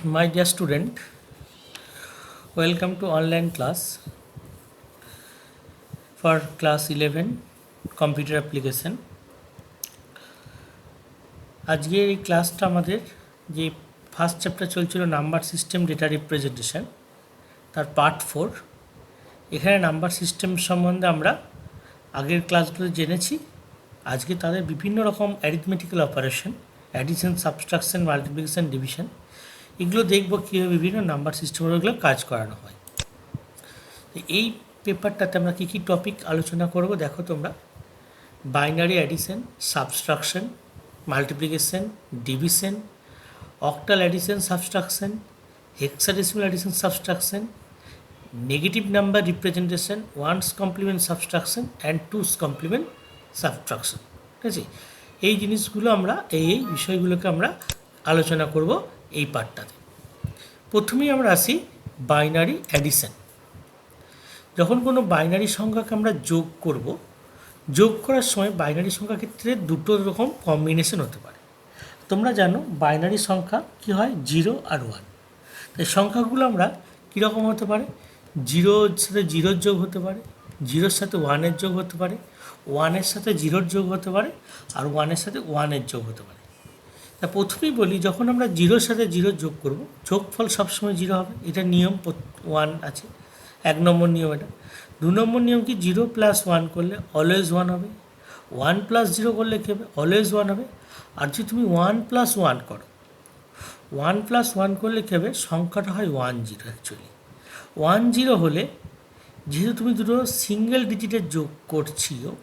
My dear student, welcome to online class for class 11 computer application. আজকের এই ক্লাসটা আমাদের যে ফার্স্ট চ্যাপ্টার চলছিল নাম্বার সিস্টেম ডেটা রিপ্রেজেন্টেশন তার পার্ট 4। এখানে নাম্বার সিস্টেম সম্বন্ধে আমরা আগের ক্লাসগুলো জেনেছি। আজকে তাদের বিভিন্ন রকম arithmetical operation, addition, subtraction, multiplication, division, এগুলো দেখব কীভাবে বিভিন্ন নাম্বার সিস্টেমগুলো কাজ করানো হয়। এই পেপারটাতে আমরা কী কী টপিক আলোচনা করব দেখো তোমরা। Binary addition, subtraction, multiplication, division, octal addition subtraction, hexadecimal addition subtraction, negative number representation, one's complement subtraction and two's complement subtraction. ঠিক আছে, এই জিনিসগুলো আমরা এই বিষয়গুলোকে আমরা আলোচনা করব এই পার্টটাতে। প্রথমেই আমরা আসি বাইনারি অ্যাডিশন। যখন কোনো বাইনারি সংখ্যাকে আমরা যোগ করব, যোগ করার সময় বাইনারি সংখ্যার ক্ষেত্রে দুটো রকম কম্বিনেশন হতে পারে। তোমরা জানো বাইনারি সংখ্যা কি হয়, 0 আর 1। তাই সংখ্যাগুলো আমরা কীরকম হতে পারে, 0-র সাথে 0-র যোগ হতে পারে, 0-র সাথে 1-এর যোগ হতে পারে, 1-এর সাথে 0-র যোগ হতে পারে, আর 1-এর সাথে 1-এর যোগ হতে পারে। তা প্রথমেই বলি, যখন আমরা 0-র সাথে 0 যোগ করব, যোগফল সবসময় 0 হবে, এটা নিয়ম 1 আছে, 1 নম্বর নিয়ম এটা। 2 নম্বর নিয়ম কি, 0 + 1 করলে অলওয়েজ 1 হবে, 1 + 0 করলে কী হবে, অলওয়েজ 1 হবে। আর যদি তুমি 1 + 1 করো, 1 + 1 করলে কী হবে, সংখ্যাটা হয় 10 অ্যাকচুয়ালি। 10 হলে যেহেতু তুমি দুটো সিঙ্গেল ডিজিটের যোগ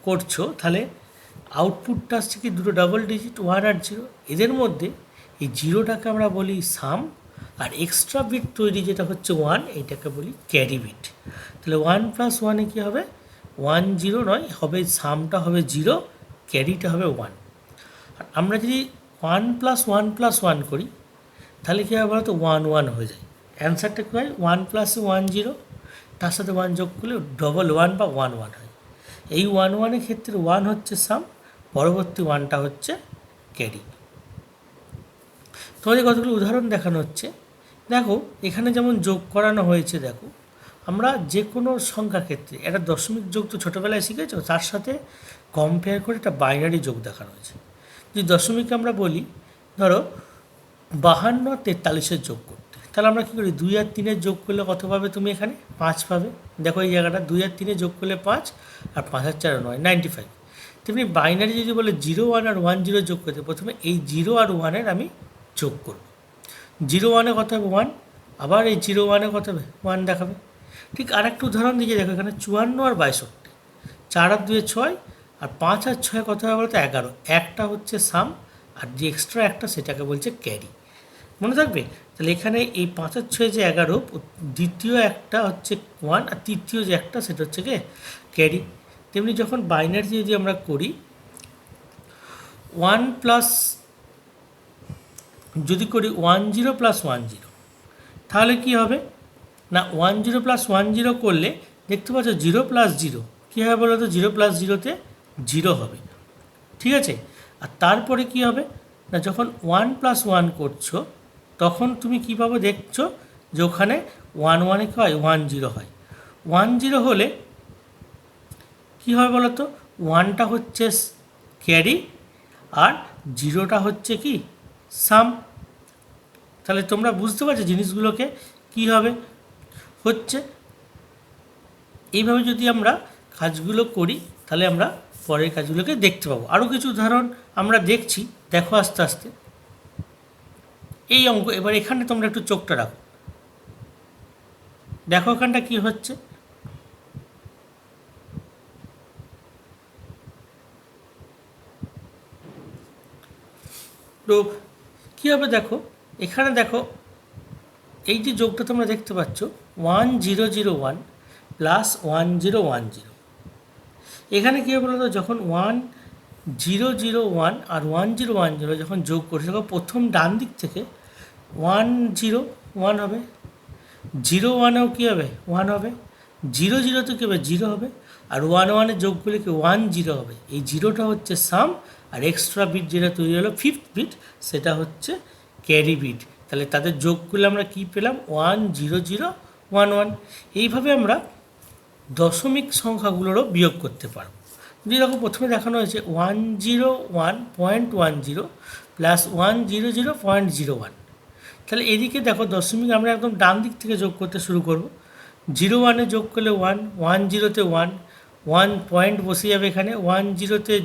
করছো, তাহলে আউটপুটটা আসছে কি দুটো ডাবল ডিজিট, 1 আর 0। এদের মধ্যে এই 0টাকে আমরা বলি সাম, আর এক্সট্রা বিট তৈরি যেটা হচ্ছে 1, এইটাকে বলি ক্যারি বিট। তাহলে 1 + 1-এ কী হবে, 1 0 নয়, হবে সামটা হবে 0, ক্যারিটা হবে 1। আর আমরা যদি 1 + 1 + 1 করি, তাহলে কী হবে বলতো, 1 1 হয়ে যায়। অ্যান্সারটা কী হয়, 1 + 1 0, তার সাথে 1 যোগ করলে ডবল 1 বা 1 1 হয়। এই 1 1-এর ক্ষেত্রে 1 হচ্ছে সাম, পরবর্তী 1টা হচ্ছে ক্যারি। তোমাদের কতগুলো উদাহরণ দেখানো হচ্ছে। দেখো এখানে যেমন যোগ করানো হয়েছে, দেখো আমরা যে কোনো সংখ্যার ক্ষেত্রে একটা দশমিক যোগ তো ছোটোবেলায় শিখেছো, তার সাথে কম্পেয়ার করে একটা বাইনারি যোগ দেখানো হয়েছে। যদি দশমিকে আমরা বলি, ধরো 52 আর 43-এর যোগ করতে, তাহলে আমরা কী করি, 2 আর 3-এর যোগ করলে কত পাবে তুমি, এখানে 5 পাবে। দেখো এই জায়গাটা 2 আর 3-এর যোগ করলে 5, আর 5 আর 4 9, 95। তেমনি বাইনারি যদি বলে 0 1 আর 1 0 যোগ করতে, প্রথমে এই 0 আর 1-এর আমি যোগ করব। 0 1-এ কত হবে 1, আবার এই 0 1-এ কত হবে 1 দেখাবে। ঠিক আর একটা উদাহরণ দিয়ে দেখো, এখানে 54 আর 62, 4 আর 2 6, আর 5 আর 6 কত হবে বলতো 11। একটা হচ্ছে সাম, আর যে এক্সট্রা একটা সেটাকে বলছে ক্যারি। মনে থাকবে? তাহলে এখানে এই 5 আর 6 যে 11, দ্বিতীয় একটা হচ্ছে 1, আর তৃতীয় যে একটা সেটা হচ্ছে কি ক্যারি। তেমনি যখন বাইনারি যদি আমরা করি, 1 প্লাস যদি করি 1 0 + 1 0, তাহলে কি হবে না, 1 0 + 1 0 করলে দেখতে পাচ্ছ 0 + 0 কী হবে বলো তো, 0 + 0-তে 0 হবে। ঠিক আছে, আর তারপরে কি হবে না, যখন 1 + 1 করছো, তখন তুমি কী পাবো দেখছো যে ওখানে 1 1-এ কী হয়, 1 0 হয়। 1 0 হলে কী হয় বলো তো, 1টা হচ্ছে ক্যারি, আর 0টা হচ্ছে কি সাম। তাহলে তোমরা বুঝতে পারছো জিনিসগুলোকে কীভাবে হচ্ছে। এইভাবে যদি আমরা কাজগুলো করি, তাহলে আমরা পরের কাজগুলোকে দেখতে পাবো। আরও কিছু উদাহরণ আমরা দেখছি, দেখো আস্তে আস্তে। এই অঙ্ক, এবার এখানে তোমরা একটু চোখটা রাখো, দেখো এখানটা কী হচ্ছে। তো কী হবে দেখো, এখানে দেখো এই যে যোগটা তোমরা দেখতে পাচ্ছ, 1 0 0 1 + 1 0 1 0। এখানে কী হবে বলতো, যখন 1 0 0 1 আর 1 0 1 0 যখন যোগ করছি, তখন প্রথম ডান দিক থেকে 1 0 1 হবে, 0 1-এও কী হবে 1 হবে, 0 0-তে কী হবে 0 হবে, আর 1 1-এর যোগ করলে কি 1 0 হবে। এই 0টা হচ্ছে সাম, আর এক্সট্রা বিট যেটা তৈরি হলো 5th বিট, সেটা হচ্ছে ক্যারি বিট। তাহলে তাদের যোগ করলে আমরা কী পেলাম 10011। এইভাবে আমরা দশমিক সংখ্যাগুলোরও বিয়োগ করতে পারবো। যদি দেখো প্রথমে দেখানো হয়েছে 101.10 প্লাস 100.01, তাহলে এদিকে দেখো দশমিক আমরা একদম ডান দিক থেকে যোগ করতে শুরু করব। 01-এ যোগ করলে 1, 10-তে 1, 1 পয়েন্ট বসে যাবে এখানে, 10-তে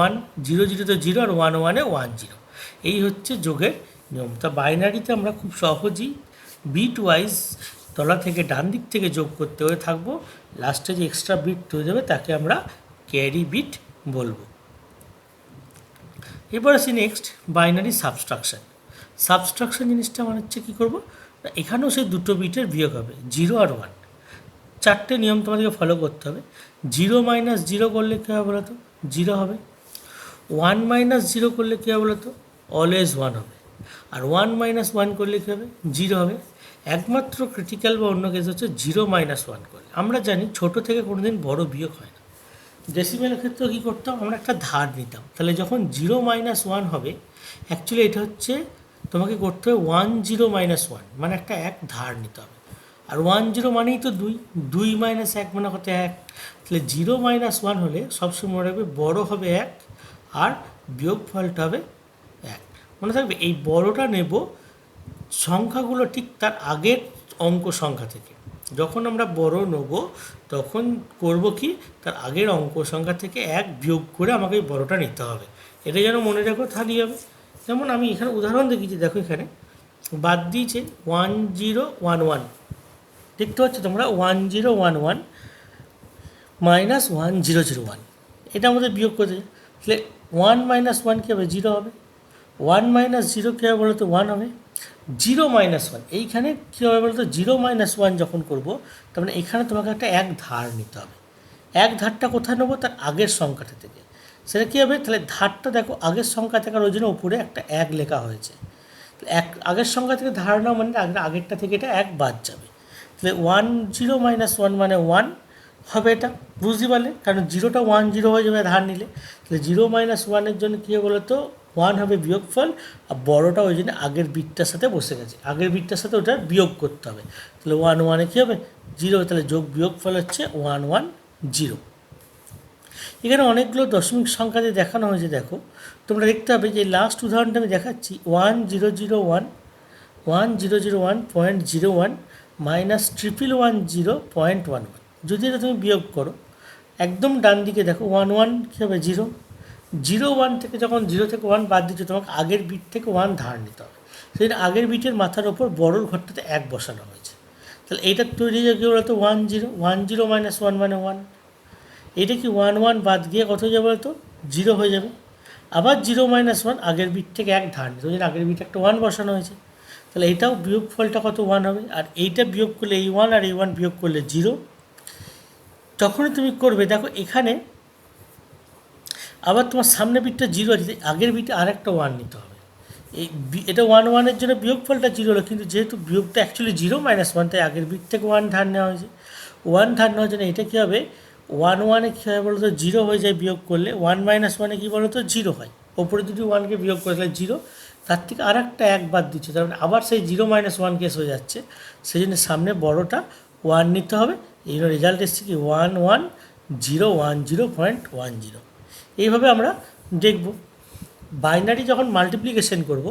1, 00-তে 0 আর 11-এ 10। এই হচ্ছে যোগের নিয়ম। তা বাইনারিতে আমরা খুব সহজেই বিট ওয়াইজ তলা থেকে ডান দিক থেকে যোগ করতে হয়ে থাকবো। লাস্টে যে এক্সট্রা বিট হয়ে যাবে তাকে আমরা ক্যারি বিট বলবো। এবার আসি নেক্সট বাইনারি সাবস্ট্রাকশন। সাবস্ট্রাকশন জিনিসটা মানে হচ্ছে কী করবো, এখানেও সেই দুটো বিটের বিয়োগ হবে, 0 আর 1। চারটে নিয়ম তোমাদেরকে ফলো করতে হবে। 0 - 0 করলে কী হবে বলো তো, 0 হবে। 1 - 0 করলে কী হবে বলো তো, অলওয়েজ 1 হবে। আর 1 - 1 করলে কী হবে, 0 হবে। একমাত্র ক্রিটিক্যাল বা অন্য কেস হচ্ছে 0 - 1 করলে। আমরা জানি ছোট থেকে কোনো দিন বড় বিয়োগ হয় না। ডেসিমেলের ক্ষেত্রে কী করতাম, আমরা একটা ধার নিতাম। তাহলে যখন 0 - 1 হবে, অ্যাকচুয়ালি এটা হচ্ছে তোমাকে করতে হবে 10 - 1, মানে একটা এক ধার নিতে হবে। আর 10 মানেই তো 2, 2 - 1 মানে কত, 1। তাহলে 0 - 1 হলে সবসময় মনে রাখবে বড় হবে 1 আর বিয়োগ ফলটা হবে 1। মনে থাকবে এই বড়টা নেব সংখ্যাগুলো ঠিক তার আগের অঙ্ক সংখ্যা থেকে। যখন আমরা বড় নেব তখন করব কি, তার আগের অঙ্ক সংখ্যা থেকে 1 বিয়োগ করে আমাকে এই বড়টা নিতে হবে। এটা যেন মনে রাখো, তাহলেই হবে। যেমন আমি এখানে উদাহরণ দেখিয়েছি, দেখো এখানে বাদ দিয়েছে 1011, দেখতে পাচ্ছ তোমরা 1011 মাইনাস 1001, এটা আমাদের বিয়োগ করতে। তাহলে 1 - 1 কী হবে, 0 হবে। 1 - 0 কী হবে বলো তো, 1 হবে। 0 - 1 এইখানে কী হবে বলো তো, 0 - 1 যখন করবো তার মানে এখানে তোমাকে একটা এক ধার নিতে হবে। এক ধারটা কোথায় নেবো, তার আগের সংখ্যাটা থেকে। সেটা কী হবে, তাহলে ধারটা দেখো আগের সংখ্যা থেকে, আর ওই জন্য উপরে একটা 1 লেখা হয়েছে। এক আগের সংখ্যা থেকে ধার নেওয়া মানে আগেরটা থেকে এটা 1 বাদ যাবে। তাহলে 10 - 1 মানে 1 হবে, এটা বুঝতে পারলে, কারণ 0টা 10 হয়ে যাবে ধার নিলে। তাহলে 0 - 1-এর জন্য কী হবে বলো তো, 1 হবে বিয়োগফল, আর বড়োটা ওই জন্য আগের বিটটার সাথে বসে গেছে, আগের বিটটার সাথে ওটা বিয়োগ করতে হবে। তাহলে 1 1-এ কী হবে, 0, তাহলে যোগ বিয়োগফল হচ্ছে 110। এখানে অনেকগুলো দশমিক সংখ্যা দিয়ে দেখানো হয়েছে। দেখো তোমরা দেখতে হবে যে লাস্ট উদাহরণটা আমি দেখাচ্ছি, 1001.01 মাইনাস 1110.11। যদি এটা তুমি বিয়োগ করো একদম ডান দিকে দেখো 1 কী হবে, 0। 1 থেকে যখন 0 থেকে 1 বাদ দিচ্ছ, তোমাকে আগের বিট থেকে 1 ধার নিতে হবে। সেই আগের বিটের মাথার ওপর বড়োর ঘরটাতে 1 বসানো হয়েছে। তাহলে এইটা তৈরি হয়ে কী বলতো, 10 - 1 মানে 1। এটা কি 1 1 বাদ গিয়ে কত হয়ে যাবে বলতো, 0 হয়ে যাবে। আবার 0 - 1 আগের বিট থেকে 1 ধার নিতে, ওই জন্য আগের বিট একটা 1 বসানো হয়েছে। তাহলে এটাও বিয়োগ ফলটা কত, 1 হবে। আর এইটা বিয়োগ করলে এই 1 আর এই 1 বিয়োগ করলে 0। তখনই তুমি করবে, দেখো এখানে আবার তোমার সামনে বিটটা 0 আছে, আগের বিটে আর একটা 1 নিতে হবে। এটা 1 1-এর জন্য বিয়োগ ফলটা 0 হলো, কিন্তু যেহেতু বিয়োগটা অ্যাকচুয়ালি 0 - 1, তাই আগের বিট থেকে 1 ধার নেওয়া হয়েছে। 1 ধার নেওয়ার জন্য এটা কী হবে, 1 1-এ কী হয় বলো তো, 0 হয়ে যায় বিয়োগ করলে। 1 - 1-এ কী বলো তো, 0 হয়। ওপরে যদি 1কে বিয়োগ করে তাহলে 0, তার থেকে আর একটা 1 বাদ দিচ্ছে, তার মানে আবার সেই 0 - 1 কেস হয়ে যাচ্ছে। সেই জন্য সামনে বড়োটা 1 নিতে হবে। এই জন্য রেজাল্ট এসছে কি 111010.10। এইভাবে আমরা দেখব। বাইনারি যখন মাল্টিপ্লিকেশন করব,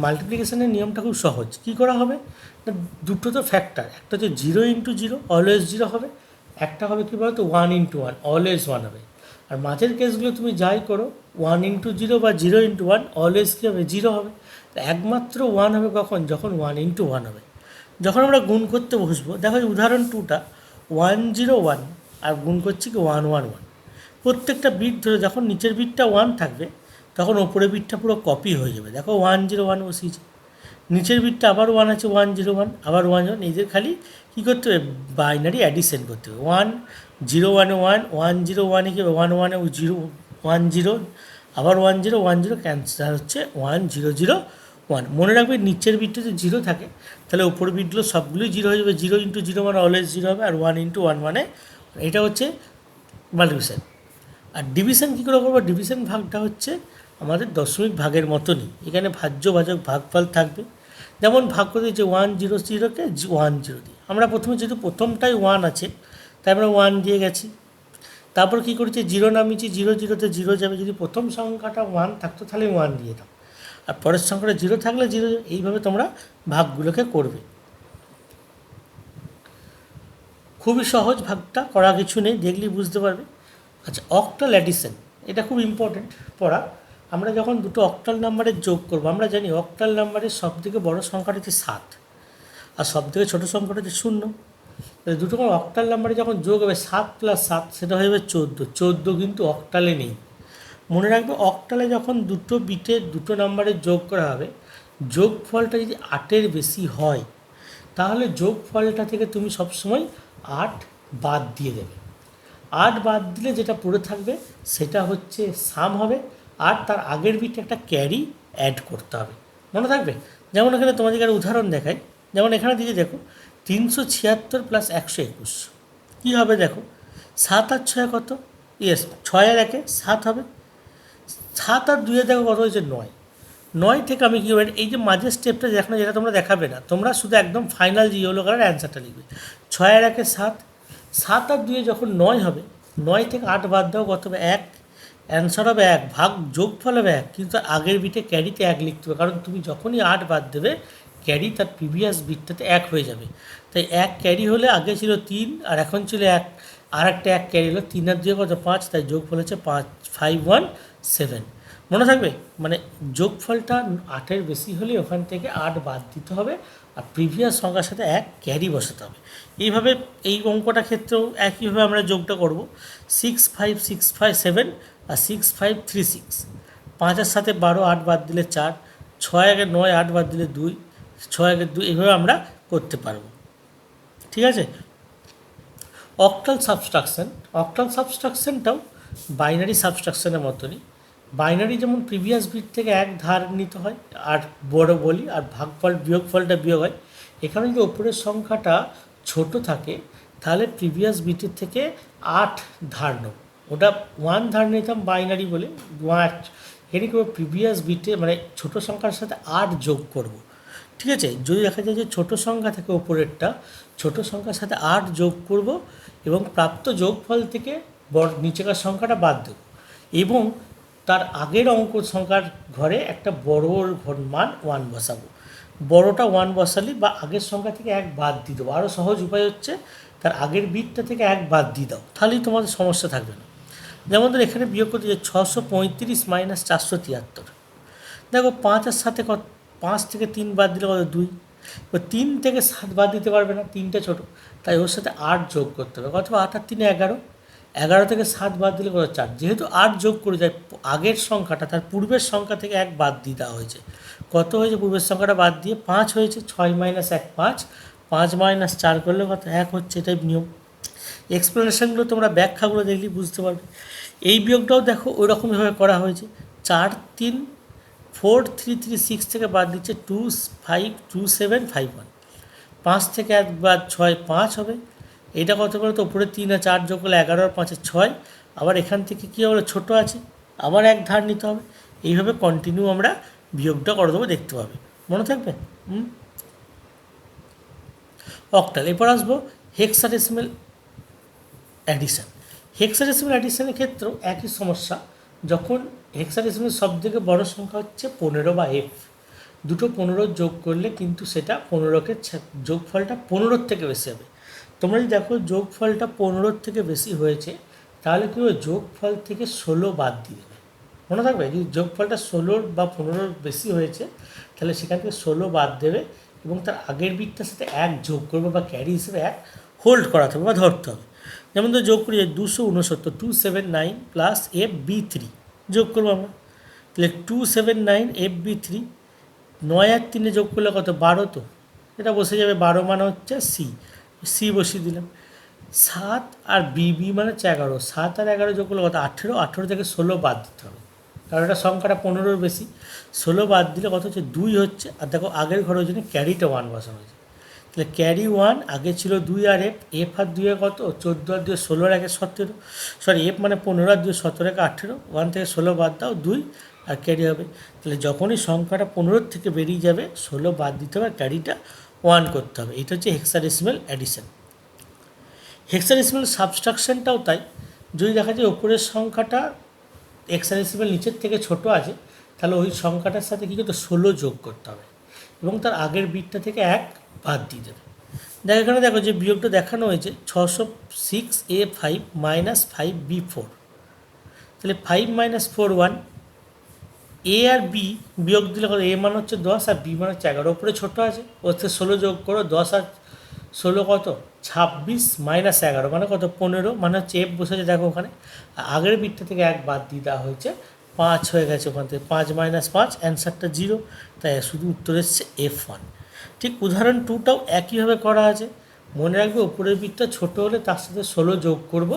মাল্টিপ্লিকেশনের নিয়মটা খুব সহজ। কী করা হবে না, দুটো তো ফ্যাক্টর, একটা হচ্ছে 0 × 0 অলওয়েজ 0 হবে, একটা হবে কী বলতো 1 × 1 অলওয়েজ 1 হবে। আর মাঝের কেসগুলো তুমি যাই করো 1 × 0 বা 0 × 1 অলওয়েজ কী হবে, 0 হবে। একমাত্র 1 হবে কখন, যখন 1 × 1 হবে। যখন আমরা গুণ করতে বসবো, দেখো উদাহরণ 2টা 101 আর গুণ করছি কি 111। প্রত্যেকটা বিট ধরে যখন নিচের বিটটা 1 থাকবে তখন ওপরের বিটটা পুরো কপি হয়ে যাবে। দেখো 101 বসিয়েছে, নিচের বিটটা আবার 1 আছে 101, আবার 101। এদের খালি কী করতে হবে, বাইনারি অ্যাডিশন করতে হবে। 1 0 1 1 101-এ কি 1 1-এ 0 1 0, আবার 1 0 1 0, ক্যান্সেল হচ্ছে 1 0 0 1। মনে রাখবে নিচের বিটটা যদি 0 থাকে তাহলে ওপরের বিটগুলো সবগুলোই 0 হয়ে যাবে। 0 × 0 মানে অলওয়েজ 0 হবে, আর 1 × 1 মানে, এটা হচ্ছে মাল্টিপ্লিকেশন। আর ডিভিশন কী করে করবো, ডিভিশন ভাগটা হচ্ছে আমাদের দশমিক ভাগের মতনই, এখানে ভাজ্য ভাজক ভাগফল থাকবে। যেমন ভাগ করে দিয়েছে 100কে 10 দিয়ে। আমরা প্রথমে যেহেতু প্রথমটাই 1 আছে তাই আমরা 1 দিয়ে গেছি। তারপর কী করেছি, 0 নামিয়েছি, 0 0 যাবে। যদি প্রথম সংখ্যাটা 1 থাকতো তাহলে 1 দিয়ে দাও, আর পরের সংখ্যাটা 0 থাকলে 0। এইভাবে তোমরা ভাগগুলোকে করবে। খুবই সহজ, ভাগটা করা কিছু নেই, দেখলেই বুঝতে পারবে। আচ্ছা, অক্টাল অ্যাডিশন, এটা খুব ইম্পর্টেন্ট পড়া। আমরা যখন দুটো অক্টাল নাম্বারের যোগ করব, আমরা জানি অক্টাল নাম্বারের সবথেকে বড় সংখ্যাটা হচ্ছে 7 আর সবথেকে ছোটো সংখ্যাটা হচ্ছে 0। দুটো অক্টাল নাম্বারে যখন যোগ হবে 7 + 7 সেটা হয়ে যাবে 14। 14 কিন্তু অক্টালে নেই। মনে রাখবে, অক্টালে যখন দুটো বিটের দুটো নাম্বারের যোগ করা হবে, যোগফলটা যদি 8-এর বেশি হয় তাহলে যোগফলটা থেকে তুমি সবসময় 8 বাদ দিয়ে দেবে। 8 বাদ দিলে যেটা পড়ে থাকবে সেটা হচ্ছে সাম হবে, আর তার আগের বিটে একটা ক্যারি অ্যাড করতে হবে। মনে থাকবে? যেমন এখানে তোমাদেরকে একটা উদাহরণ দেখাই। যেমন এখানে দিকে দেখো 376 + 121 কী হবে দেখো, 7 আর 6 কত? 6 আর 1 7 হবে। 7 আর 2 দেখো কত হয়েছে? 9। 9 থেকে আমি কী হবে, এই যে মাঝের স্টেপটা যেখানে, যেটা তোমরা দেখাবে না, তোমরা শুধু একদম ফাইনাল যে ইয়েলো কালার অ্যান্সারটা লিখবে। 6 আর 1 7, 7 আর 2 যখন 9 হবে, 9 থেকে 8 বাদ দাও, কত হবে? 1। অ্যান্সার হবে 1, ভাগ যোগফল হবে 1, কিন্তু আগের বিটে ক্যারিতে 1 লিখতে হবে, কারণ তুমি যখনই 8 বাদ দেবে ক্যারি তার প্রিভিয়াস বিটটাতে 1 হয়ে যাবে। তাই 1 ক্যারি হলে আগে ছিল 3 আর এখন ছিল 1, আর একটা 1 ক্যারি হলো, 3 আর 2 কত? 5, তাই যোগফল হচ্ছে 5 5 1 7। মনে থাকবে? মানে যোগফলটা 8-এর বেশি হলে ওখান থেকে 8 বাদ দিতে হবে আর প্রিভিয়াস সংখ্যার সাথে 1 ক্যারি বসাতে হবে। এইভাবে এই অঙ্কটা ক্ষেত্রেও একইভাবে আমরা যোগটা করব। 6 5 6 5 7 আর 6 5 3 6। 5-এর সাথে 12, 8 বাদ দিলে 4, 6 আগে 9, 8 বাদ দিলে 2, 6 আগে 2, এইভাবে আমরা করতে পারবো। ঠিক আছে? অক্টাল সাবস্ট্রাকশন, অক্টাল সাবস্ট্রাকশনটাও বাইনারি সাবস্ট্রাকশনের মতনই। বাইনারি যেমন প্রিভিয়াস বিট থেকে 1 ধার নিতে হয় আর বড় বলি, আর ভাগফল বিয়োগফলটা বিয়োগ হয়। এখানে যদি ওপরের সংখ্যাটা ছোট থাকে তাহলে প্রিভিয়াস বিটের থেকে 8 ধার নেব। ওটা 1 ধার নিতাম বাইনারি বলে, 8 এরই করবো প্রিভিয়াস বিটে, মানে ছোটো সংখ্যার সাথে 8 যোগ করব। ঠিক আছে? যদি দেখা যায় যে ছোটো সংখ্যা থাকে ওপরেরটা, ছোটো সংখ্যার সাথে 8 যোগ করব এবং প্রাপ্ত যোগফল থেকে নিচেকার সংখ্যাটা বাদ দেব, এবং তার আগের অঙ্ক সংখ্যার ঘরে একটা বড়োর মান 1 বসাবো। বড়োটা 1 বসালি বা আগের সংখ্যা থেকে 1 বাদ দিয়ে দেবো। আরও সহজ উপায় হচ্ছে তার আগের বিটটা থেকে 1 বাদ দিয়ে দাও, তাহলেই তোমাদের সমস্যা থাকবে না। যেমন ধর এখানে বিয়োগ করতে যে 635 - 473। দেখো 5 আর 7 কত? 5 থেকে 3 বাদ দিলে কত? 2। এবার 3 থেকে 7 বাদ দিতে পারবে না, 3টা ছোটো, তাই ওর সাথে 8 যোগ করতে হবে। কত? 8 আর 3 11। 11 থেকে 7 বাদ দিলে কত? 4। যেহেতু 8 যোগ করে যায়, আগের সংখ্যাটা তার পূর্বের সংখ্যা থেকে 1 বাদ দিয়ে দেওয়া হয়েছে। কত হয়েছে? পূর্বের সংখ্যাটা বাদ দিয়ে 5 হয়েছে। 6 - 1 5, 5 - 4 করলে কত? 1 হচ্ছে। এটাই নিয়ম। এক্সপ্লেনেশনগুলো তোমরা ব্যাখ্যাগুলো দেখলেই বুঝতে পারবে। এই বিয়োগটাও দেখো ওই রকমভাবে করা হয়েছে। 4 3 4 3 3 6 থেকে বাদ দিচ্ছে 2 5 2 7 5 1। 5 থেকে 1 বাদ 6 5 হবে। এটা কত করে? তো উপরে 3 আর 4 যোগ করলে 11 আর 5 6। আবার এখান থেকে কী হলো? ছোটো আছে, আবার 1 ধার নিতে হবে। এইভাবে কন্টিনিউ আমরা বিয়োগটা করে দেবো, দেখতে পাবে। মনে থাকবে? অক্টাল। এরপর আসবো হেক্সাডেসিমাল অ্যাডিশন। হেক্সাডেসিমাল অ্যাডিশনের ক্ষেত্রেও একই সমস্যা। যখন হেক্সাডেসিমাল সবথেকে বড় সংখ্যা হচ্ছে 15 বা F, দুটো 15 যোগ করলে কিন্তু সেটা 15কে যোগফলটা 15 থেকে বেশি হবে। তোমরা যদি দেখো যোগফলটা 15 থেকে বেশি হয়েছে তাহলে কী হবে? যোগফল থেকে 16 বাদ দিয়ে দেবে। মনে থাকবে, যদি যোগফলটা 16 বা 15 বেশি হয়েছে তাহলে সেখান থেকে 16 বাদ দেবে এবং তার আগের বিটটার সাথে 1 যোগ করবে বা ক্যারি হিসেবে 1 হোল্ড করাতে হবে বা ধরতে হবে। যেমন তো যোগ করি 269 279 প্লাস FB3 যোগ করবো আমরা, তাহলে 279 FB3। 9 আর 3 যোগ করলে কত? 12। তো এটা বসে যাবে, 12 মানে হচ্ছে সি বসিয়ে দিলাম। 7 আর বি মানে হচ্ছে 11। 7 আর 11 যোগ করলে কত? 18। 18 থেকে 16 বাদ দিতে হবে, কারণ এটা সংখ্যাটা 15-র বেশি। 16 বাদ দিলে কত হচ্ছে? 2 হচ্ছে। আর দেখো আগের ঘরের জন্য ক্যারিটা 1 বসানো হয়েছে, তাহলে ক্যারি 1 আগে ছিল 2 আর এফ আর 2 কত? 14 আর 2 16 আর 1 17। সরি, এফ মানে 15 আর 2 17 আর 18। 1 থেকে 16 বাদ দাও 2, আর ক্যারি হবে। তাহলে যখনই সংখ্যাটা 15 থেকে বেরিয়ে যাবে 16 বাদ দিতে হবে, আর ক্যারিটা 1 করতে হবে। এটা হচ্ছে হেক্সাডেসিমাল অ্যাডিশন। হেক্সাডেসিমাল সাবস্ট্রাকশনটাও তাই। যদি দেখা যায় ওপরের সংখ্যাটা হেক্সাডেসিমাল নিচের থেকে ছোট আছে, তাহলে ওই সংখ্যাটার সাথে কী করতে 16 যোগ করতে হবে এবং তার আগের বিটটা থেকে 1 বাদ দিয়ে দেবে। দেখো এখানে দেখো যে বিয়োগটা দেখানো হয়েছে 606A5 -5B4। তাহলে 5 - 4 1, এ আর বি বিয়োগ দিলে কত, এ মান হচ্ছে 10 আর বি মান হচ্ছে 11। ওপরে ছোটো আছে, ওর থেকে 16 যোগ করো, 10 আর 16 কত 26 - 11 মানে কত 15, মানে হচ্ছে এফ বসেছে দেখো ওখানে। আগের বিটটা থেকে 1 বাদ দিয়ে দেওয়া হয়েছে, 5 হয়ে গেছে ওখান থেকে। 5 - 5 অ্যান্সারটা 0, তাই শুধু উত্তর এসছে F1। ঠিক উদাহরণ 2টাও একইভাবে করা আছে। মনে রাখবে উপরের বিটটা ছোটো হলে তার সাথে 16 যোগ করব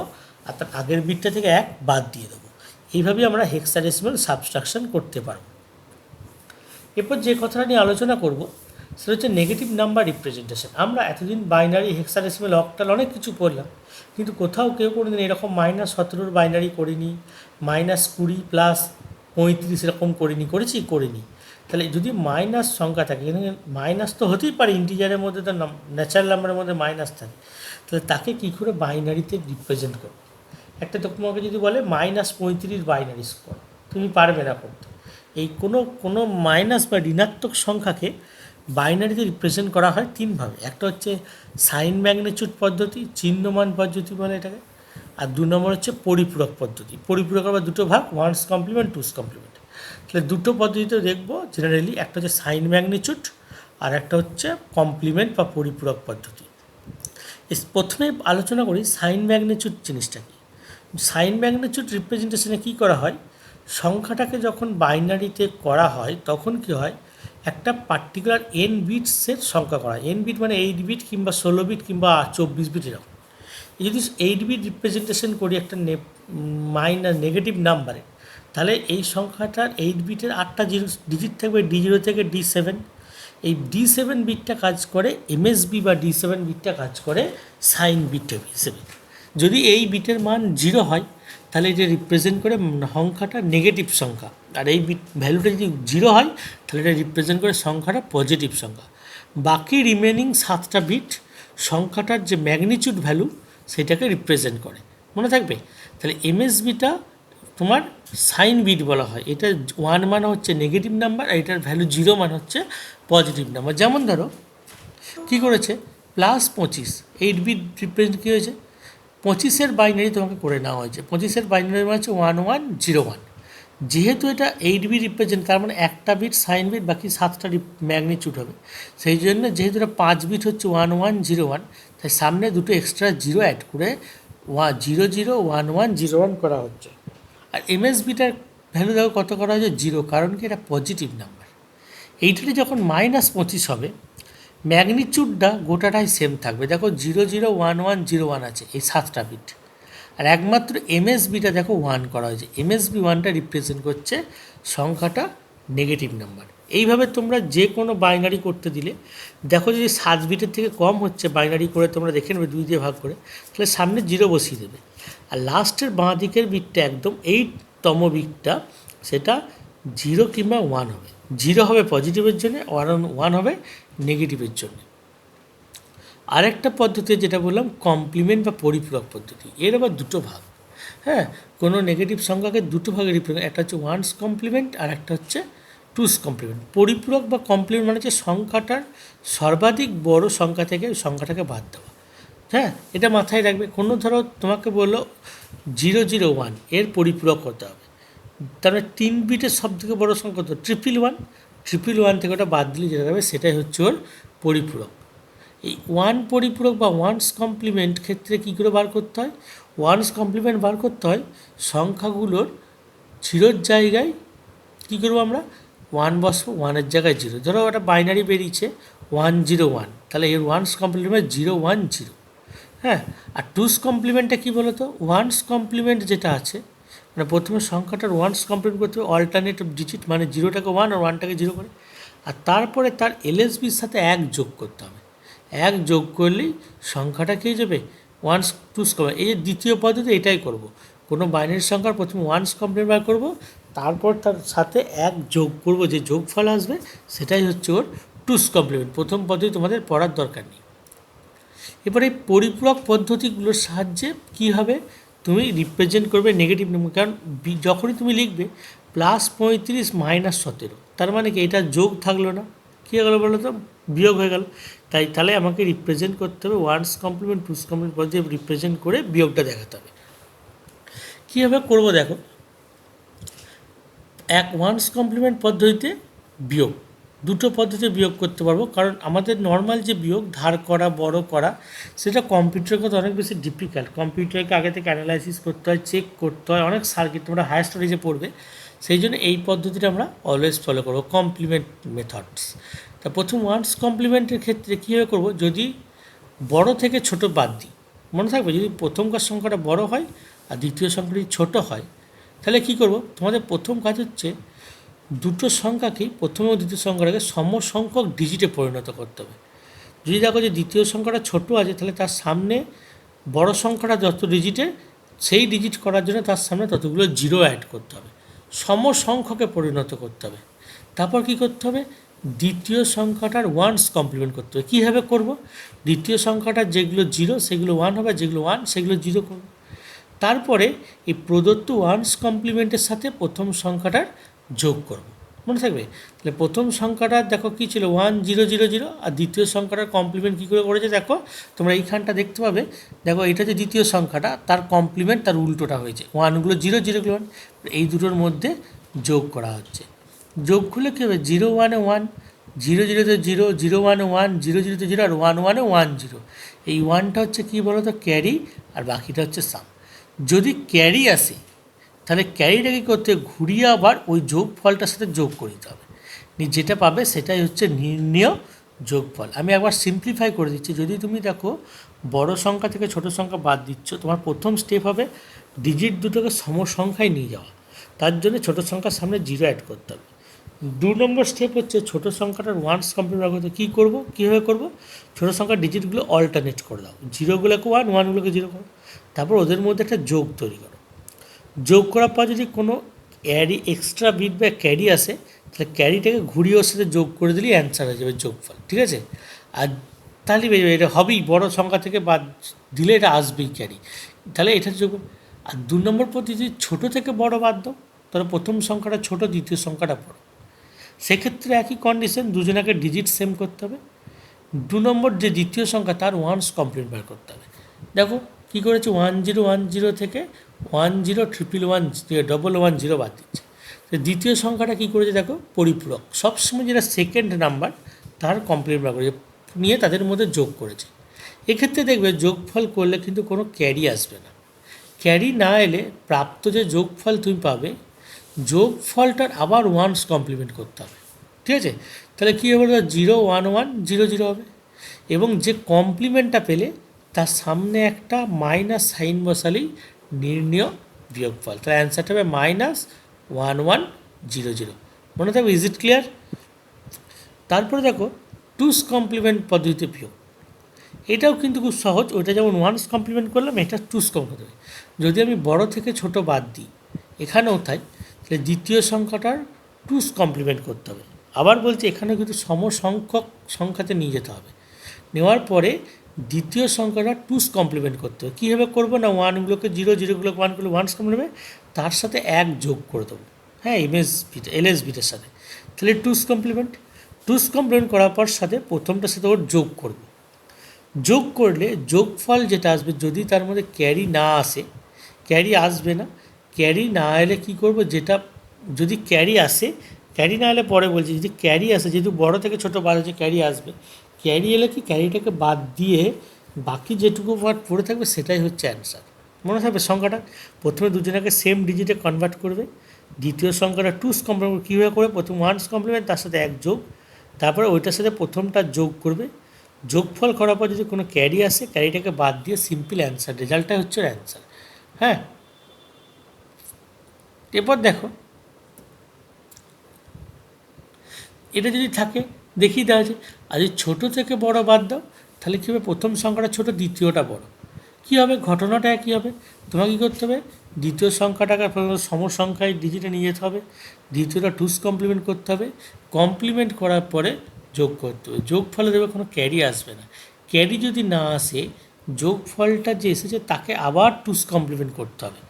আর তার আগের বিটটা থেকে 1 বাদ দিয়ে দেবো। এইভাবেই আমরা হেক্সাডেসিমাল সাবস্ট্রাকশন করতে পারব। এরপর যে কথাটা নিয়ে আলোচনা করব সেটা হচ্ছে নেগেটিভ নাম্বার রিপ্রেজেন্টেশন। আমরা এতদিন বাইনারি, হেক্সাডেসিমাল, অক্টাল অনেক কিছু করলাম, কিন্তু কোথাও কেউ কোনো দিন এরকম -17 বাইনারি করিনি, -20 +35 এরকম করেছি। তাহলে যদি মাইনাস সংখ্যা থাকে, এখানে মাইনাস তো হতেই পারে, ইন্টিজারের মধ্যে তো ন্যাচারাল নাম্বারের মধ্যে মাইনাস থাকে, তাহলে তাকে কী করে বাইনারিতে রিপ্রেজেন্ট করবে? একটা তোমাকে যদি বলে -35 বাইনারি স্কোয়ার, তুমি পারবে না করতে। এই কোনো মাইনাস বা ঋণাত্মক সংখ্যাকে বাইনারিতে রিপ্রেজেন্ট করা হয় তিনভাবে। একটা হচ্ছে সাইন ম্যাগনিচিউড পদ্ধতি, চিহ্নমান পদ্ধতি বলে এটাকে। আর 2 নম্বর হচ্ছে পরিপূরক পদ্ধতি। পরিপূরক আবার দুটো ভাগ, 1's কমপ্লিমেন্ট, 2's কমপ্লিমেন্ট। তাহলে দুটো পদ্ধতিতে দেখবো জেনারেলি, একটা হচ্ছে সাইন ম্যাগনিচিউড আর একটা হচ্ছে কমপ্লিমেন্ট বা পরিপূরক পদ্ধতি। প্রথমে আলোচনা করি সাইন ম্যাগনিচিউড জিনিসটা কি। সাইন ম্যাগনিচিউড রিপ্রেজেন্টেশনে কী করা হয়, সংখ্যাটাকে যখন বাইনারিতে করা হয় তখন কী হয়, একটা পার্টিকুলার n বিটসের সংখ্যা করা হয়। n বিট মানে 8 বিট কিংবা 16 বিট কিংবা 24 বিট এরকম। যদি 8 বিট রিপ্রেজেন্টেশন করি একটা নেগেটিভ নাম্বারে, তাহলে এই সংখ্যাটার 8 বিটের 8টা ডিজিট থাকবে, D0 থেকে D7। এই D7 বিটটা কাজ করে MSB বা D7 বিটটা কাজ করে সাইন বিট হিসেবে। যদি এই বিটের মান 0 হয় তাহলে এটা রিপ্রেজেন্ট করে সংখ্যাটা নেগেটিভ সংখ্যা, আর এই বিট ভ্যালুটা যদি 0 হয় তাহলে এটা রিপ্রেজেন্ট করে সংখ্যাটা পজিটিভ সংখ্যা। বাকি রিমেনিং 7টা বিট সংখ্যাটার যে ম্যাগনিচিউড ভ্যালু সেটাকে রিপ্রেজেন্ট করে, মনে থাকবে। তাহলে MSBটা তোমার সাইন বিট বলা হয়। এটা 1 মানে হচ্ছে নেগেটিভ নাম্বার আর এটার ভ্যালু 0 মানে হচ্ছে পজিটিভ নাম্বার। যেমন ধরো কী করেছে, +25 8 বিট রিপ্রেজেন্ট কী হয়েছে, 25-এর বাইনারি তোমাকে করে নেওয়া হয়েছে। 25-এর বাইনারি মানে হচ্ছে 1101। যেহেতু এটা 8 বিট রিপ্রেজেন্ট, তার মানে একটা বিট সাইন বিট, বাকি 7টা ম্যাগনিচিউড হবে। সেই জন্য যেহেতু এটা 5 বিট হচ্ছে 1101, তাই সামনে দুটো এক্সট্রা 0 অ্যাড করে 001101 করা হচ্ছে। আর MSBটার ভ্যালু দেখো কত করা হয়েছে, 0, কারণ কি এটা পজিটিভ নাম্বার। এইটাতে যখন -25 হবে, ম্যাগনিচিউডটা গোটাটাই সেম থাকবে। দেখো 001101 আছে এই 7টা বিট, আর একমাত্র MSBটা দেখো 1 করা হয়েছে। MSB 1টা রিপ্রেজেন্ট করছে সংখ্যাটা নেগেটিভ নাম্বার। এইভাবে তোমরা যে কোনো বাইনারি করতে দিলে দেখো যদি 7 বিটের থেকে কম হচ্ছে, বাইনারি করে তোমরা দেখে নেবে 2 দিয়ে ভাগ করে, তাহলে সামনে 0 বসিয়ে দেবে। আর লাস্টের বাঁ দিকের বিটটা একদম 8তম বিটটা, সেটা 0 কিংবা 1 হবে। 0 হবে পজিটিভের জন্য, 1 হবে নেগেটিভের জন্য। আরেকটা পদ্ধতি যেটা বললাম কমপ্লিমেন্ট বা পরিপূরক পদ্ধতি, এর আবার দুটো ভাগ। হ্যাঁ, কোনো নেগেটিভ সংখ্যাকে দুটো ভাগে রিপ্রেজেন্ট, একটা হচ্ছে 1's কমপ্লিমেন্ট আর একটা হচ্ছে 2's কমপ্লিমেন্ট। পরিপূরক বা কমপ্লিমেন্ট মানে হচ্ছে সংখ্যাটার সর্বাধিক বড় সংখ্যা থেকে সংখ্যাটাকে বাদ দেওয়া। হ্যাঁ, এটা মাথায় রাখবে। কোনো ধরো তোমাকে বললো 001 এর পরিপূরক হতে হবে, তার মানে 3 বিটের সব থেকে বড়ো সংখ্যা তো 111 থেকে ওটা বাদ দিলে যেটা হবে সেটাই হচ্ছে ওর পরিপূরক। এই 1 পরিপূরক বা 1's কমপ্লিমেন্ট ক্ষেত্রে কী করে বার করতে হয়, 1's কমপ্লিমেন্ট বার করতে হয় সংখ্যাগুলোর 0-র জায়গায় কী করবো আমরা, 1 বসবো, 1-এর জায়গায় 0। ধরো একটা বাইনারি বেরিয়েছে 101, তাহলে এর 1's কমপ্লিমেন্ট 010। হ্যাঁ, আর 2's কমপ্লিমেন্টটা কী বলো তো, 1's কমপ্লিমেন্ট যেটা আছে মানে প্রথমে সংখ্যাটার 1's কমপ্লিমেন্ট করতে হবে অল্টারনেটিভ ডিজিট, মানে 0টাকে 1 আর 1টাকে 0 করে, আর তারপরে তার LSBর সাথে 1 যোগ করতে হবে। 1 যোগ করলেই সংখ্যাটা কী হয়ে যাবে, 2's কমপ্লিমেন্ট। এই যে দ্বিতীয় পদ্ধতি, এটাই করব। কোনো বাইনারি সংখ্যার প্রথমে 1's কমপ্লিমেন্ট বার করবো, তারপর তার সাথে এক যোগ করব, যে যোগফল আসবে সেটাই হচ্ছে ওর টুস কমপ্লিমেন্ট। প্রথম পদ্ধতি তোমাদের পড়ার দরকার নেই। এবারে এই পরিপূরক পদ্ধতিগুলোর সাহায্যে কী হবে, তুমি রিপ্রেজেন্ট করবে নেগেটিভ নম্বর। কারণ যখনই তুমি লিখবে +35 - 17, তার মানে কি এটা যোগ থাকলো না, কী হয়ে গেলো বলো তো, বিয়োগ হয়ে গেল। তাহলে আমাকে রিপ্রেজেন্ট করতে হবে ওয়ানস কমপ্লিমেন্ট টুস কমপ্লিমেন্ট পদ্ধতি রিপ্রেজেন্ট করে বিয়োগটা দেখাতে হবে। কীভাবে করবো দেখো, ওয়ানস কমপ্লিমেন্ট পদ্ধতিতে বিয়োগ, দুটো পদ্ধতিতে বিয়োগ করতে পারবো। কারণ আমাদের নর্মাল যে বিয়োগ ধার করা, বড় করা, সেটা কম্পিউটারের কথা অনেক বেশি ডিফিকাল্ট। কম্পিউটারকে আগে থেকে অ্যানালাইসিস করতে হয়, চেক করতে হয়, অনেক সার্কিট তোমরা হায়ার স্টাডিজে পড়বে। সেই জন্য এই পদ্ধতিটা আমরা অলওয়েজ ফলো করবো, কমপ্লিমেন্ট মেথডস। তা প্রথম ওয়ানস কমপ্লিমেন্টের ক্ষেত্রে কীভাবে করবো, যদি বড় থেকে ছোট বাদ দিই, মনে থাকবে যদি প্রথমকার সংখ্যাটা বড় হয় আর দ্বিতীয় সংখ্যাটি ছোট হয়, তাহলে কী করব, তোমাদের প্রথম কাজ হচ্ছে দুটো সংখ্যাকেই, প্রথম ও দ্বিতীয় সংখ্যাটাকে সমসংখ্যক ডিজিটে পরিণত করতে হবে। যদি দেখো যে দ্বিতীয় সংখ্যাটা ছোট আছে, তাহলে তার সামনে বড় সংখ্যাটা যত ডিজিটে, সেই ডিজিট করার জন্য তার সামনে ততগুলো জিরো অ্যাড করতে হবে, সমসংখ্যকে পরিণত করতে হবে। তারপর কী করতে হবে, দ্বিতীয় সংখ্যাটার ওয়ানস কমপ্লিমেন্ট করতে হবে। কীভাবে করব, দ্বিতীয় সংখ্যাটার যেগুলো জিরো সেগুলো ওয়ান হবে, যেগুলো ওয়ান সেগুলো জিরো করব। তারপরে এই প্রদত্ত ওয়ানস কমপ্লিমেন্টের সাথে প্রথম সংখ্যাটার যোগ করব, মনে থাকবে। তাহলে প্রথম সংখ্যাটা দেখো কী ছিল, 1000, আর দ্বিতীয় সংখ্যাটার কমপ্লিমেন্ট কী করে করেছে দেখো, তোমরা এইখানটা দেখতে পাবে। দেখো এটা যে দ্বিতীয় সংখ্যাটা, তার কমপ্লিমেন্ট তার উল্টোটা হয়েছে, ওয়ানগুলো জিরো, জিরোগুলো ওয়ান, এই দুটোর মধ্যে যোগ করা হচ্ছে। যোগ করলে কী হবে, 0 1 এ 1, 0 0 তে 0, 0 1 এ 1, 0 0 তে 0, আর 1 1 এ 1 0। এই ওয়ানটা হচ্ছে কী বলো তো, ক্যারি, আর বাকিটা হচ্ছে সাম। যদি ক্যারি আসে, তাহলে ক্যারিটাকে করতে ঘুরিয়ে আবার ওই যোগফলটার সাথে যোগ করে দিতে হবে, যেটা পাবে সেটাই হচ্ছে নির্ণেয় যোগফল। আমি একবার সিম্পলিফাই করে দিচ্ছি। যদি তুমি দেখো বড় সংখ্যা থেকে ছোট সংখ্যা বাদ দিচ্ছ, তোমার প্রথম স্টেপ হবে ডিজিট দুটোকে সমসংখ্যায় নিয়ে যাওয়া, তার জন্য ছোট সংখ্যার সামনে জিরো অ্যাড করতে হবে। 2 নম্বর স্টেপ হচ্ছে ছোট সংখ্যাটার ওয়ানস কমপ্লিমেন্ট করতে কী করবো, কীভাবে করবো, ছোটো সংখ্যার ডিজিটগুলো অল্টারনেট করে দাও, জিরোগুলোকে ওয়ান, ওয়ানগুলোকে জিরো করো, তারপর ওদের মধ্যে একটা যোগ তৈরি করো। যোগ করার পর যদি কোনো এক্সট্রা বিট বা ক্যারি আসে, তাহলে ক্যারিটাকে ঘুরিয়ে ওর সাথে যোগ করে দিলেই অ্যান্সার হয়ে যাবে, যোগফল, ঠিক আছে। আর তাহলে এটা হবেই, বড় সংখ্যা থেকে বাদ দিলে এটা আসবেই ক্যারি, তাহলে এটা যোগ। আর 2 নম্বর পদ্ধতি, ছোটো থেকে বড় বাদ দাও, তাহলে প্রথম সংখ্যাটা ছোটো, দ্বিতীয় সংখ্যাটা বড়, সেক্ষেত্রে একই কন্ডিশন, দুজনাকে ডিজিট সেম করতে হবে। 2 নম্বর যে দ্বিতীয় সংখ্যা, তার ওয়ানস কমপ্লিট বার করতে হবে। দেখো কী করেছে, 1010 থেকে 101110 বাদ দিচ্ছে। তো দ্বিতীয় সংখ্যাটা কী করেছে দেখো, পরিপূরক, সবসময় যেটা সেকেন্ড নাম্বার তার কমপ্লিট বার করেছে, নিয়ে তাদের মধ্যে যোগ করেছে। এক্ষেত্রে দেখবে যোগফল করলে কিন্তু কোনো ক্যারি আসবে না। ক্যারি না এলে প্রাপ্ত যে যোগফল তুমি পাবে, যোগফলটার আবার ওয়ানস কমপ্লিমেন্ট করতে হবে, ঠিক আছে। তাহলে কী হবে, 0 1 1 0 0 হবে, এবং যে কমপ্লিমেন্টটা পেলে তার সামনে একটা মাইনাস সাইন বসালেই নির্ণেয় বিয়োগফল, তাহলে অ্যান্সারটা হবে -1100। মনে থাকবে, ইজ ইট ক্লিয়ার? তারপরে দেখো টুস কমপ্লিমেন্ট পদ্ধতিতে বিয়োগ, এটাও কিন্তু খুব সহজ। ওইটা যেমন ওয়ানস কমপ্লিমেন্ট করলাম, এটা টুস কমপ্লিমেন্ট হবে। যদি আমি বড় থেকে ছোট বাদ দিই, এখানেও তাই, তাহলে দ্বিতীয় সংখ্যাটার টুস কমপ্লিমেন্ট করতে হবে। আবার বলছি, এখানে কিন্তু সমসংখ্যক সংখ্যাতে নিয়ে যেতে হবে। নেওয়ার পরে দ্বিতীয় সংখ্যাটা টুস কমপ্লিমেন্ট করতে হবে। কীভাবে করবো না, ওয়ানগুলোকে জিরো, জিরোগুলোকে ওয়ান করলে ওয়ানস কমপ্লিমেন্ট হবে, তার সাথে এক যোগ করে দেবো, হ্যাঁ, এলএস বিটের সাথে, তাহলে টুস কমপ্লিমেন্ট করার পর সাথে প্রথমটার সাথে ওর যোগ করব। যোগ করলে যোগফল যেটা আসবে, যদি তার মধ্যে ক্যারি না আসে, ক্যারি আসবে না, ক্যারি না এলে কী করব, যেটা যদি ক্যারি আসে, ক্যারি না এলে পরে বলছি, যদি ক্যারি আসে, যেহেতু বড় থেকে ছোটো বাদ হচ্ছে, ক্যারি আসবে, ক্যারি এলে কি ক্যারিটাকে বাদ দিয়ে বাকি যেটুকু ওয়ার্ড পড়ে থাকবে সেটাই হচ্ছে অ্যান্সার। মনে থাকবে সংখ্যাটা, প্রথমে দুজনাকে সেম ডিজিটে কনভার্ট করবে, দ্বিতীয় সংখ্যাটা টুস কমপ্লিমেন্ট কীভাবে করবে, প্রথম ওয়ানস কমপ্লিমেন্ট, তার সাথে এক যোগ, তারপরে ওইটার সাথে প্রথমটা যোগ করবে, যোগফল করার পর যদি কোনো ক্যারি আসে, ক্যারিটাকে বাদ দিয়ে সিম্পল অ্যান্সার, রেজাল্টটাই হচ্ছে অ্যান্সার, হ্যাঁ। এরপর দেখো, এটা যদি থাকে দেখিয়ে দেওয়া আছে। আর যদি ছোটো থেকে বড় বাদ দাও, তাহলে কী হবে, প্রথম সংখ্যাটা ছোটো, দ্বিতীয়টা বড়, কী হবে, ঘটনাটা একই হবে। তোমাকে কী করতে হবে, দ্বিতীয় সংখ্যাটাকে প্রথমত সমসংখ্যায় ডিজিটে নিয়ে যেতে হবে, দ্বিতীয়টা টুস কমপ্লিমেন্ট করতে হবে, কমপ্লিমেন্ট করার পরে যোগ করতে হবে। যোগ ফলে দেবে কোনো ক্যারি আসবে না, ক্যারি যদি না আসে যোগফলটা যে এসেছে তাকে আবার টুস কমপ্লিমেন্ট করতে হবে,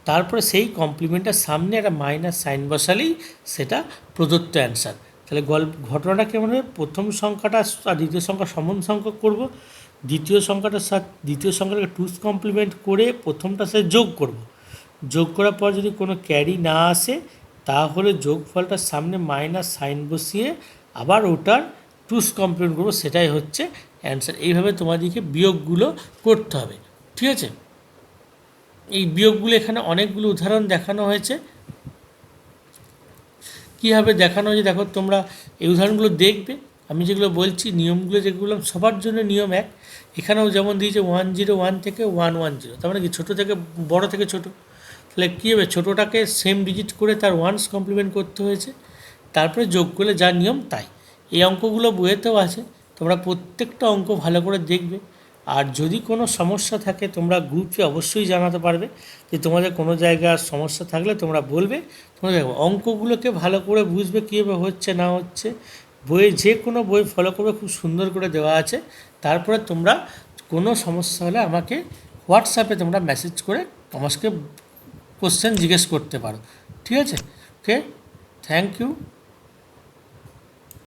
তারপরে সেই কমপ্লিমেন্টের সামনে একটা মাইনাস সাইন বসালেই সেটা প্রদত্ত অ্যান্সার। তাহলে ঘটনাটা কেমন হবে, প্রথম সংখ্যাটা আর দ্বিতীয় সংখ্যা সমান সংখ্যক করব, দ্বিতীয় সংখ্যাটাকে টুস কমপ্লিমেন্ট করে প্রথমটার সাথে যোগ করব, যোগ করার পর যদি কোনো ক্যারি না আসে তাহলে যোগফলটার সামনে মাইনাস সাইন বসিয়ে আবার ওটার টুস কমপ্লিমেন্ট করবো, সেটাই হচ্ছে অ্যান্সার। এইভাবে তোমাদেরকে বিয়োগগুলো করতে হবে, ঠিক আছে। এই বিয়োগগুলো এখানে অনেকগুলো উদাহরণ দেখানো হয়েছে। কীভাবে দেখানো হয়েছে দেখো, তোমরা এই উদাহরণগুলো দেখবে, আমি যেগুলো বলছি নিয়মগুলো যেগুলো সবার জন্য নিয়ম এক। এখানেও যেমন দিয়েছে 101 থেকে 110, তার মানে কি ছোটো থেকে বড় থেকে ছোট, তাহলে কী হবে, ছোটোটাকে সেম ডিজিট করে তার ওয়ান্স কমপ্লিমেন্ট করতে হয়েছে, তারপরে যোগ করলে যা নিয়ম তাই। এই অঙ্কগুলো বইয়েতেও আছে, তোমরা প্রত্যেকটা অঙ্ক ভালো করে দেখবে। আর যদি কোনো সমস্যা থাকে তোমরা গ্রুপে অবশ্যই জানাতে পারবে, যে তোমাদের কোনো জায়গার সমস্যা থাকলে তোমরা বলবে। তোমরা দেখো অঙ্কগুলোকে ভালো করে বুঝবে কীভাবে হচ্ছে না হচ্ছে, বইয়ে যে কোনো বই ফলো করবে, খুব সুন্দর করে দেওয়া আছে। তারপরে তোমরা কোনো সমস্যা হলে আমাকে হোয়াটসঅ্যাপে তোমরা মেসেজ করে আমাকে কোশ্চেন জিজ্ঞেস করতে পারো, ঠিক আছে। ওকে, থ্যাংক ইউ।